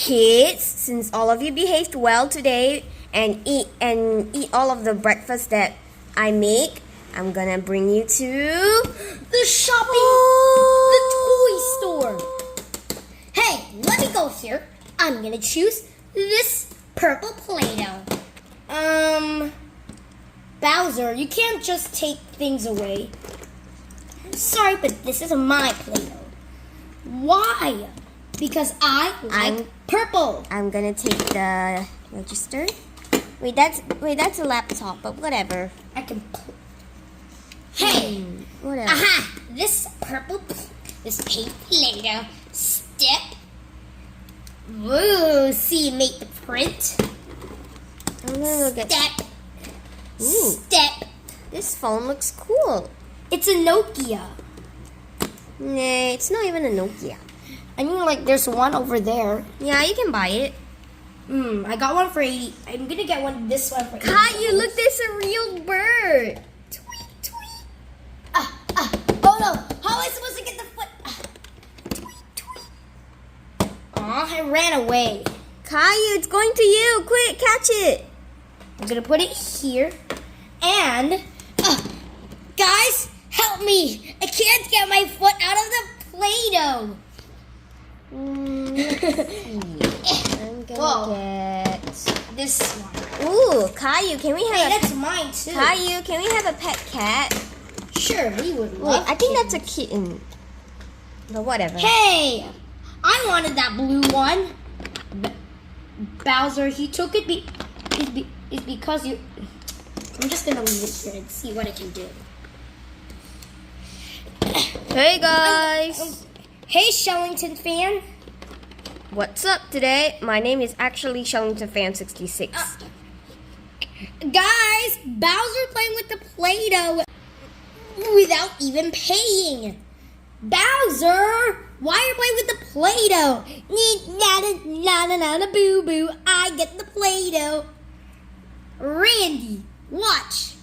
Kids, since all of you behaved well today and eat all of the breakfast that I make, I'm gonna bring you to the shopping, the toy store. Hey, let me go here. I'm gonna choose this purple Play-Doh. Bowser, you can't just take things away. Sorry, but this is my Play-Doh. Why? Because I like purple. I'm gonna take the register. Wait, that's a laptop, but whatever. I can. Hey, whatever. Aha! This pink Play-Doh. Step. Woo! See, make the print. I'm gonna go get. Step. Ooh. Step. This phone looks cool. It's a Nokia. Nah, it's not even a Nokia. I mean, like, there's one over there. Yeah, you can buy it. I got one for 80. I'm gonna get this one for 80. Caillou, look, there's a real bird. Tweet, tweet. Oh no! How am I supposed to get the foot? Tweet, tweet. Aw, I ran away. Caillou, it's going to you. Quick, catch it. I'm gonna put it here. And, guys, help me. I can't get my foot out of the Play-Doh. I'm gonna get this one. Ooh, Caillou, can we have that's mine too. Caillou, can we have a pet cat? Sure, we would love I think that's a kitten. But whatever. Hey, I wanted that blue one. Bowser, he took it it's because you. I'm just gonna leave it here and see what I can do. Hey guys. Hey, Shellington fan. What's up today? My name is actually Shellington Fan 66. Guys, Bowser playing with the Play-Doh without even paying. Bowser, why are you playing with the Play-Doh? Na boo boo. I get the Play-Doh. Randy, watch.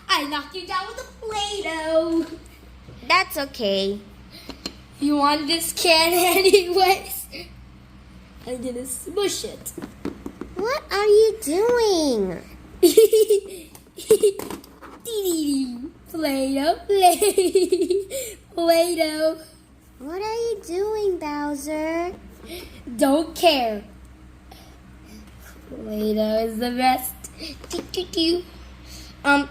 I knocked you down with the Play-Doh. That's okay. You want this can anyways? I'm gonna smush it. What are you doing? Play-Doh, Play-Doh. What are you doing, Bowser? Don't care. Play-Doh is the best.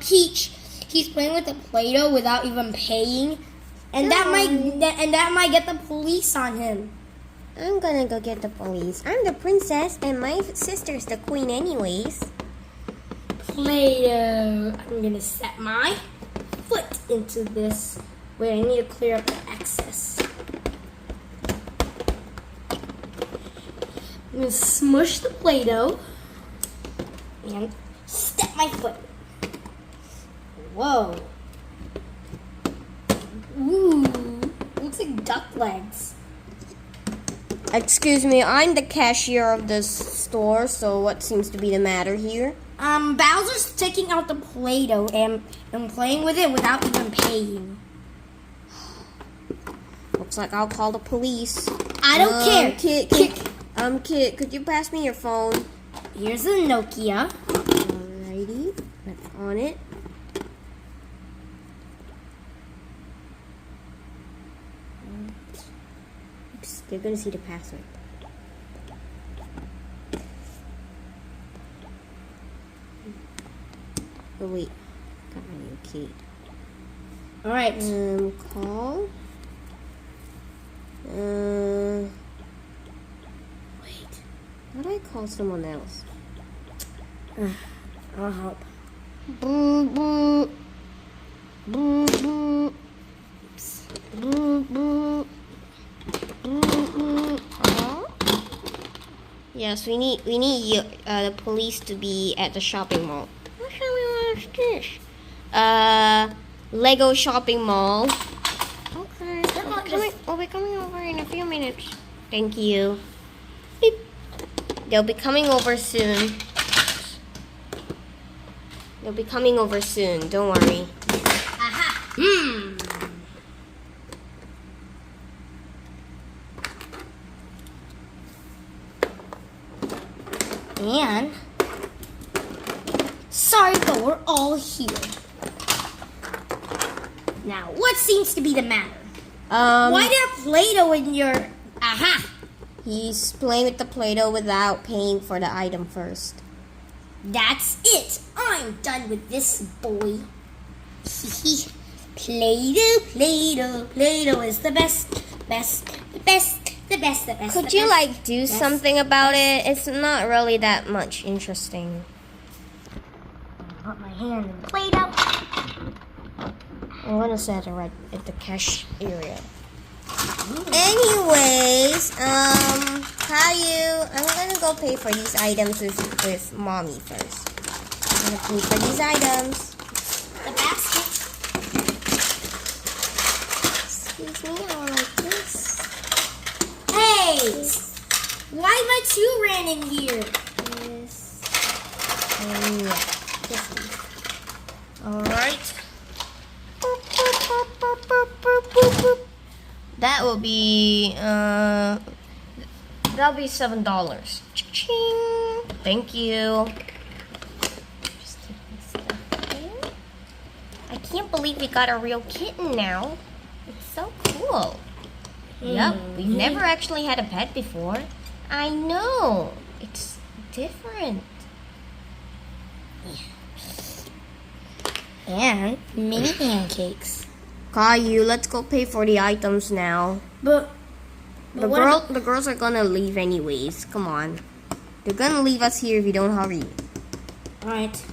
Peach, he's playing with the Play-Doh without even paying. And that might get the police on him. I'm gonna go get the police. I'm the princess, and my sister's the queen anyways. Play-Doh. I'm gonna set my foot into this. Wait, I need to clear up the excess. I'm gonna smush the Play-Doh and step my foot. Whoa. Ooh, looks like duck legs. Excuse me, I'm the cashier of this store, so what seems to be the matter here? Bowser's taking out the Play-Doh and playing with it without even paying. Looks like I'll call the police. I don't care. Kid, could you pass me your phone? Here's a Nokia. Alrighty, that's on it. Oops, they're gonna see the password. Oh wait, got my new key. All right. Call. Wait, how do I call someone else? I'll help. Boo boo. Boo boo. Boo boo. Boo boo. Yes, we need the police to be at the shopping mall. What shall we watch this? Lego shopping mall. Okay, we'll be coming over in a few minutes. Thank you. Beep. They'll be coming over soon. They'll be coming over soon. Don't worry. Aha. And sorry, but we're all here. Now, what seems to be the matter? Why do you have Play-Doh in your... Aha! He's playing with the Play-Doh without paying for the item first. That's it. I'm done with this boy. Play-Doh, Play-Doh, Play-Doh is the best, the best. Could you do something about it? It's not really that much interesting. Put my hand in the Play-Doh. I'm gonna set it right at the cash area. Anyways, Caillou, I'm gonna go pay for these items with mommy first. I'm gonna pay for these items. The basket. Excuse me, I don't like this. Hey! Why am I too ran in here? This and yeah, this one. Alright. That will be that'll be $7. Cha-ching. Thank you. Just take this stuff here. I can't believe we got a real kitten now. It's so cool. Yep, we've never actually had a pet before. I know. It's different. And mini pancakes. Caillou, let's go pay for the items now. But The girls are gonna leave anyways. Come on. They're gonna leave us here if you don't hurry. Alright.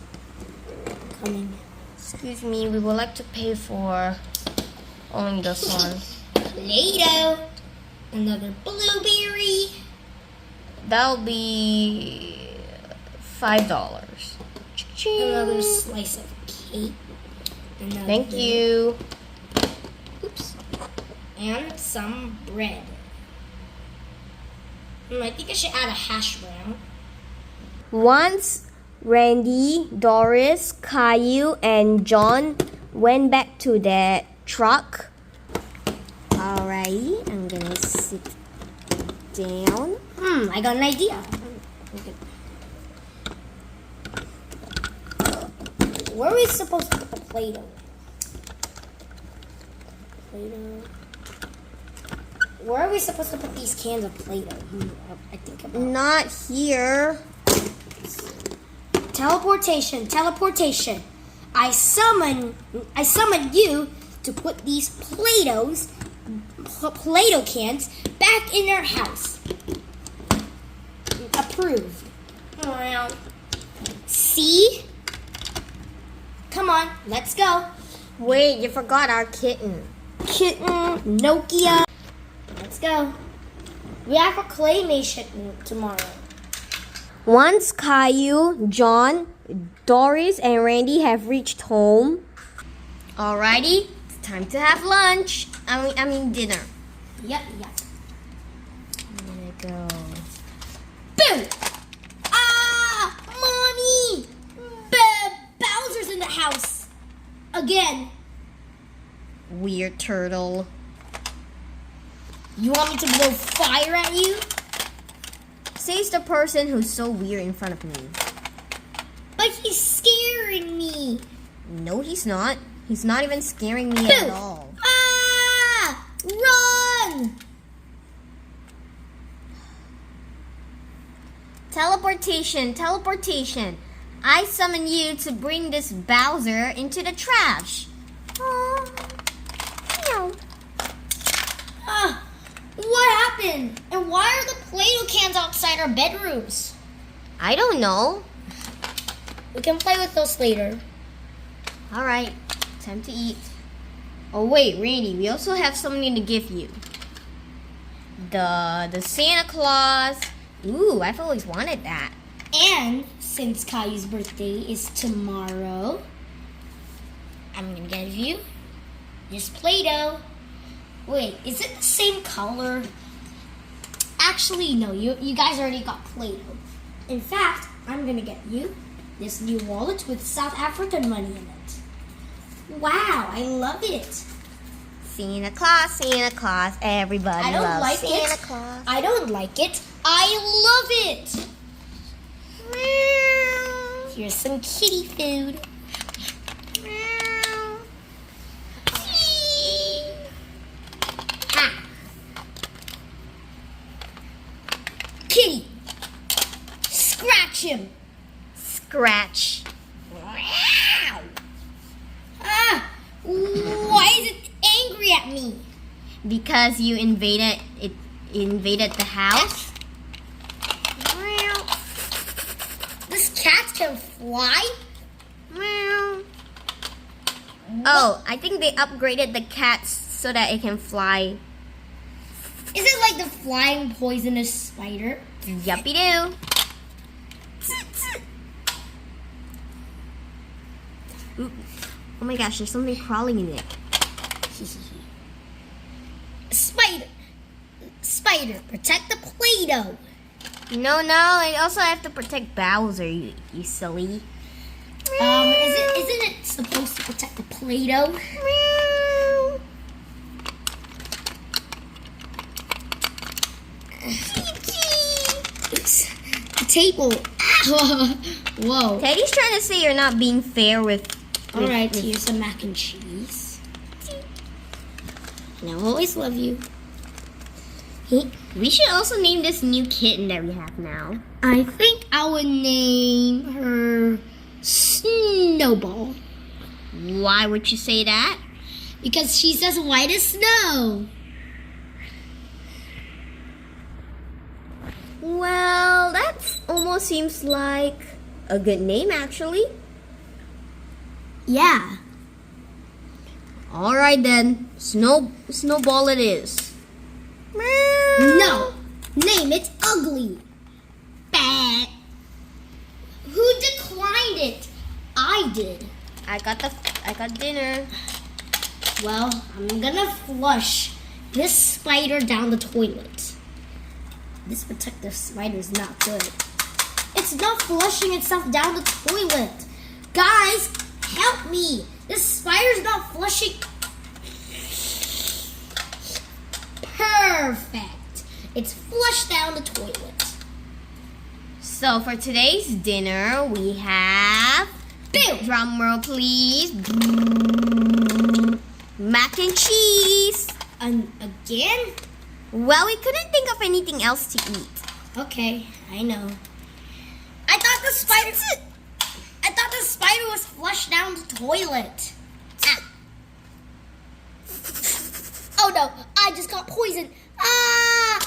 Coming. Excuse me, we would like to pay for only this one. Play-Doh. Another blueberry. That'll be $5. Cha-ching. Another slice of cake. Another Thank you. Oops. And some bread. I think I should add a hash brown. Once Randy, Doris, Caillou, and John went back to their truck. Alrighty, I'm gonna sit down. I got an idea. Where are we supposed to put the Play-Doh? Where are we supposed to put these cans of Play-Doh? I think about Not here. Teleportation. I summon you to put these Play-Doh cans back in their house. Approved. Well, see? Come on, let's go. Wait, you forgot our kitten. Nokia. Let's go. We have a claymation tomorrow. Once Caillou, John, Doris, and Randy have reached home. Alrighty, it's time to have lunch. I mean dinner. Yep. I'm gonna go. Boom! Ah! Mommy! Bowser's in the house. Again. Weird turtle. You want me to blow fire at you? Says the person who's so weird in front of me. But he's scaring me. No, he's not. He's not even scaring me at all. Ah! Run! Teleportation. I summon you to bring this Bowser into the trash. Meow. What happened? And why are the Play-Doh cans outside our bedrooms? I don't know. We can play with those later. Alright, time to eat. Oh wait, Randy, we also have something to give you. The Santa Claus. Ooh, I've always wanted that. And since Caillou's birthday is tomorrow, I'm gonna give you this Play-Doh. Wait, is it the same color? Actually, no, you guys already got Play-Doh. In fact, I'm gonna get you this new wallet with South African money in it. Wow, I love it. Santa Claus, everybody loves Santa Claus. I don't like it. I love it. Here's some kitty food. Ha. Kitty, scratch him. Scratch. Ah, why is it angry at me? Because you invaded the house. This cat can fly? Oh, I think they upgraded the cat so that it can fly. Is it like the flying poisonous spider? Yuppie doo. Ooh. Oh my gosh, there's something crawling in it. Spider, protect the Play-Doh. No, I also have to protect Bowser, you silly. Isn't it supposed to protect the Play-Doh? Oops. The table. Whoa. Teddy's trying to say you're not being fair with... Alright, here's some mac and cheese. And I'll always love you. We should also name this new kitten that we have now. I think I would name her Snowball. Why would you say that? Because she's as white as snow. Well, that almost seems like a good name, actually. Yeah. Alright then, Snowball it is. No. Name it Ugly. Bad. Who declined it? I did. I got dinner. Well, I'm gonna flush this spider down the toilet. This protective spider is not good. It's not flushing itself down the toilet. Guys, help me. This spider's not flushing. Perfect. It's flushed down the toilet. So for today's dinner, we have... Boom. Drum roll, please. Mac and cheese. Again? Well, we couldn't think of anything else to eat. Okay, I know. I thought the spider was flushed down the toilet. Ah. Oh no, I just got poisoned. Ah!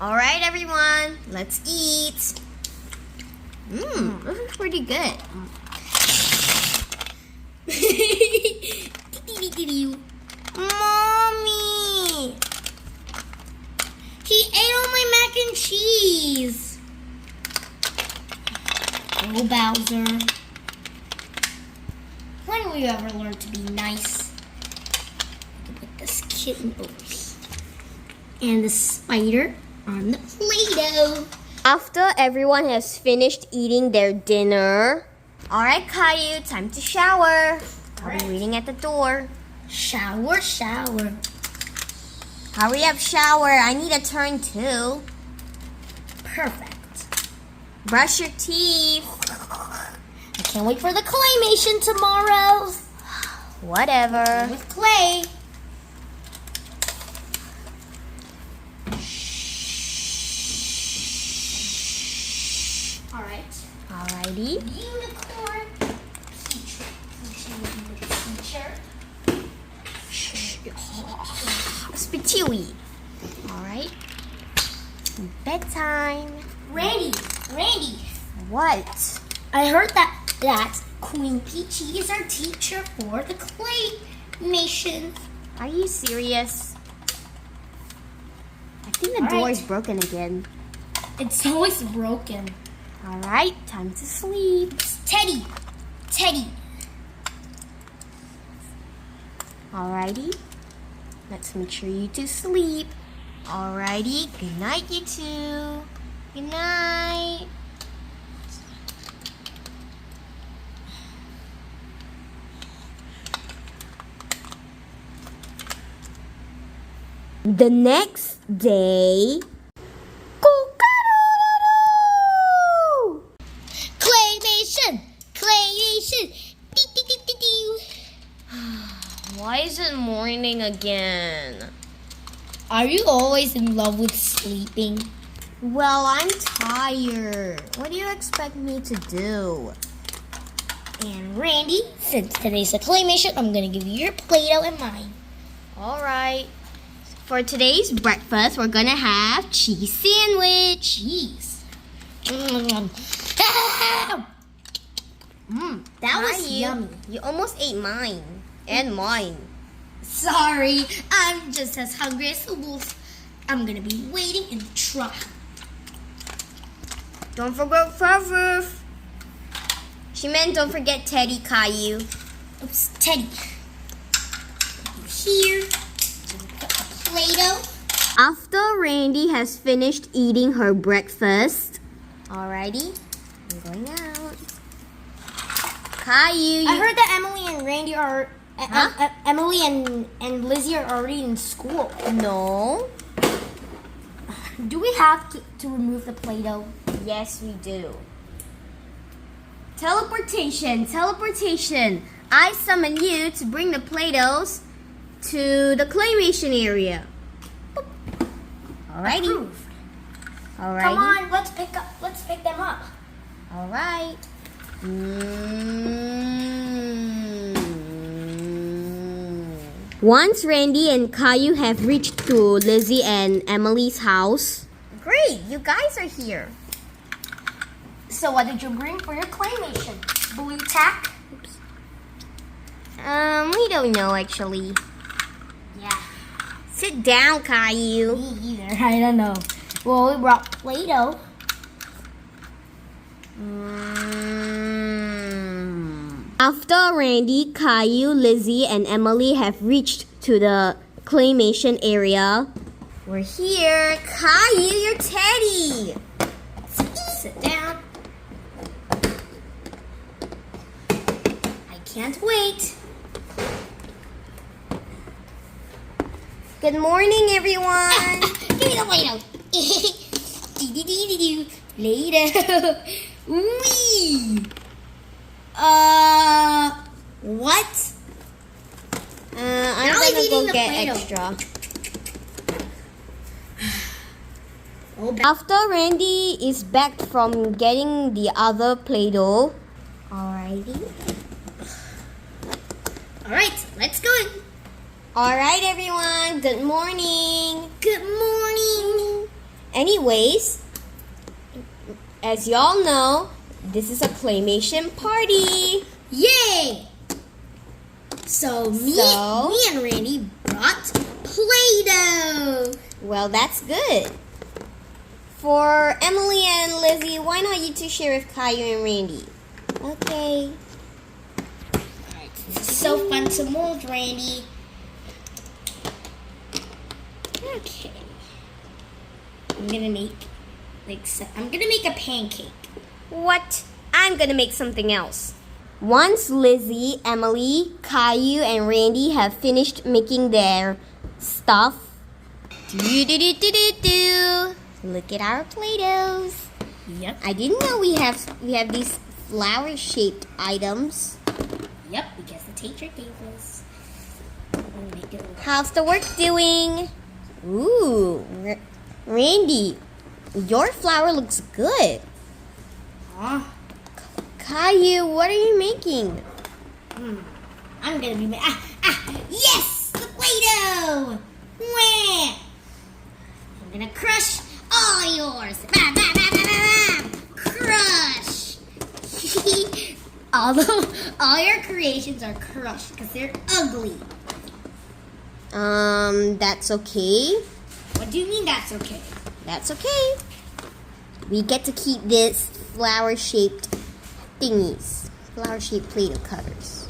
All right, everyone, let's eat. This is pretty good. Mommy! He ate all my mac and cheese. Oh, Bowser. When will you ever learn to be nice? I can put this kitten over here. And the spider on the Play-Doh. After everyone has finished eating their dinner, all right, Caillou, time to shower. I'll be waiting at the door. Shower. Hurry up, shower. I need a turn too. Perfect. Brush your teeth. I can't wait for the claymation tomorrow. Whatever. With clay. Alright. Alrighty. Unicorn. Teacher. Spitui. Alright. Bedtime. Randy. What? I heard that Queen Peachy is our teacher for the claymation. Are you serious? I think the All door right. is broken again. It's always broken. Alright, time to sleep. Teddy. Alrighty. Let's make sure you two sleep. Alrighty. Good night, you two. Good night. The next day, Kokoro! Why is it morning again? Are you always in love with sleeping? Well, I'm tired. What do you expect me to do? And Randy, since today's a claymation, I'm gonna give you your Play-Doh and mine. Alright. For today's breakfast, we're gonna have cheese sandwich. Cheese. That was yummy. You almost ate mine. And mine. Sorry, I'm just as hungry as the wolf. I'm gonna be waiting in the truck. Don't forget Fluff. She meant don't forget Teddy, Caillou. Oops, Teddy. Here. Play-Doh. After Randy has finished eating her breakfast, alrighty, I'm going out. Caillou, I heard that Emily and Randy are. Emily and Lizzie are already in school. No. Do we have to remove the Play-Doh? Yes, we do. Teleportation. I summon you to bring the Play-Dohs to the claymation area. Alrighty. Approved. Alrighty. Come on, let's pick them up. Alright. Once Randy and Caillou have reached to Lizzie and Emily's house. Great, you guys are here. So what did you bring for your claymation? Blue tack? Oops. We don't know actually. Yeah. Sit down, Caillou. Me either. I don't know. Well, we brought Play-Doh. After Randy, Caillou, Lizzie, and Emily have reached to the claymation area, we're here. Caillou, you're Teddy. Sit down. I can't wait. Good morning, everyone. Give me the Play-Doh. Play-Doh. Wee. What? I'm Now he's gonna eating go the get Play-Doh. extra. Oh, After Randy is back from getting the other Play-Doh, alrighty. Alright, let's go. Alright, everyone. Good morning. Good morning. Anyways, as y'all know, this is a claymation party. Yay! So me and Randy brought Play-Doh. Well, that's good. For Emily and Lizzie, why not you two share with Caillou and Randy? Okay. Alright, this is so fun to mold, Randy. Okay. I'm gonna make a pancake. What? I'm gonna make something else. Once Lizzie, Emily, Caillou, and Randy have finished making their stuff, look at our Play-Dohs. Yep. I didn't know we have these flower-shaped items. Yep, because the teacher gave us. I'm gonna make it. How's the work doing? Ooh, Randy, your flower looks good. Huh? Caillou, what are you making? I'm gonna be yes, the Play-Doh. Wah! I'm gonna crush all yours. Bam, bam, bam, bam, bam, bam. Crush. All your creations are crushed because they're ugly. That's okay. What do you mean that's okay? That's okay. We get to keep this flower-shaped thingies. Flower-shaped Play-Doh cutters.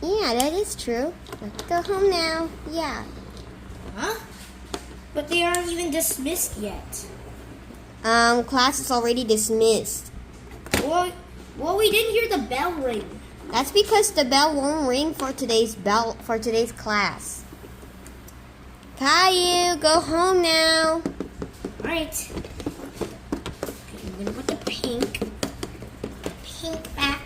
Yeah, that is true. Let's go home now. Yeah. Huh? But they aren't even dismissed yet. Class is already dismissed. Well, we didn't hear the bell ring. That's because the bell won't ring for today's class. Caillou, go home now. Alright. I'm gonna put the pink back.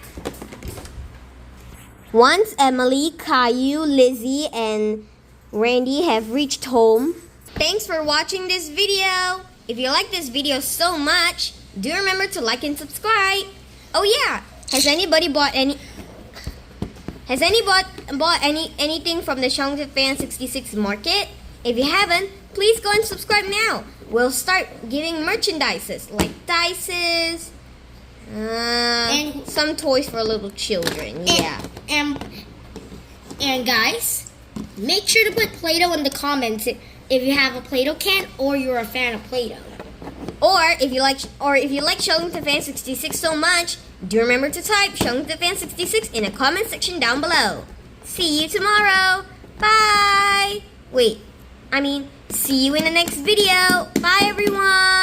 Once Emily, Caillou, Lizzie, and Randy have reached home. Thanks for watching this video. If you like this video so much, do remember to like and subscribe. Oh yeah, has anybody bought anything from the Shangzhen Fan 66 market? If you haven't, please go and subscribe now. We'll start giving merchandises like dices, and some toys for little children. Yeah. And guys, make sure to put Play-Doh in the comments if you have a Play-Doh can or you're a fan of Play-Doh. Or if you like Shellington Fan 66 so much, do remember to type Shellington Fan 66 in the comment section down below. See you tomorrow. Bye. See you in the next video. Bye everyone.